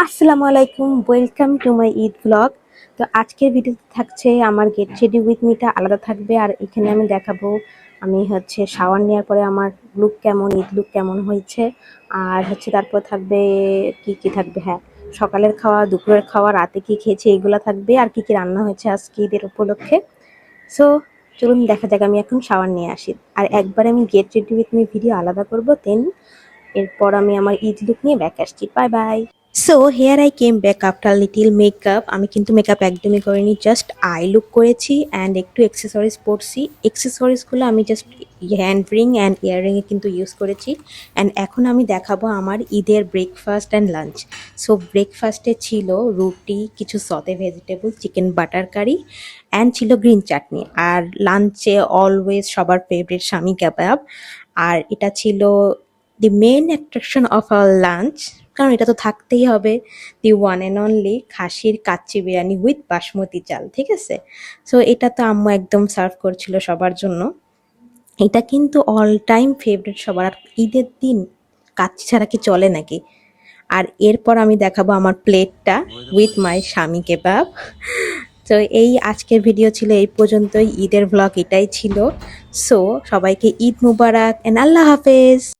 আসসালামু আলাইকুম, welcome to my Eid blog. তো আজকের ভিডিওতে থাকছে আমার গেট রেডি উইথ মিটা আলাদা থাকবে। আর এখানে আমি দেখাবো আমি শাওয়ার নেওয়ার পরে আমার লুক কেমন, ঈদ লুক কেমন হয়েছে। আর তারপর থাকবে কি কি থাকবে, হ্যাঁ, সকালের খাওয়া, দুপুরের খাওয়া, রাতে কি খেয়েছি এগুলো থাকবে। আর কি কি রান্না হয়েছে আজকে ঈদের উপলক্ষে। সো চলুন দেখা যাক, আমি এখন শাওয়ার নিয়ে আসি। আর একবার আমি get ready with me video আলাদা করবো, দেন এরপর আমি আমার ঈদ লুক নিয়ে ব্যাক আসছি। Bye bye. So here I came back after little makeup. আমি কিন্তু মেকআপ একদমই করিনি, জাস্ট আই লুক করেছি অ্যান্ড একটু অ্যাক্সেসরিজ পরছি। অ্যাক্সেসরিজগুলো আমি জাস্ট হ্যান্ড রিং অ্যান্ড ইয়াররিংয়ে কিন্তু ইউজ করেছি। অ্যান্ড এখন আমি দেখাবো আমার ঈদের ব্রেকফাস্ট অ্যান্ড লাঞ্চ। সো ব্রেকফাস্টে ছিল রুটি, কিছু সতে vegetable, chicken butter curry and ছিল গ্রিন চাটনি। আর লাঞ্চে অলওয়েজ সবার ফেভারিট স্বামী কাবাব। আর এটা ছিল the main attraction of our lunch, কারণ এটা তো থাকতেই হবে। দি ওয়ান অ্যান্ড অনলি খাসির কাচ্চি বিরিয়ানি উইথ বাসমতি চাল, ঠিক আছে। সো এটা তো আম্মু একদম সার্ভ করছিল সবার জন্য। এটা কিন্তু অল টাইম ফেভারিট সবার। আর ঈদের দিন কাচ্চি ছাড়া কি চলে নাকি। আর এরপর আমি দেখাবো আমার প্লেটটা উইথ মাই স্বামী কেবাব। তো এই আজকের ভিডিও ছিল এই পর্যন্তই। ঈদের ভ্লগ এটাই ছিল। সো সবাইকে ঈদ মুবারক অ্যান্ড আল্লাহ হাফেজ।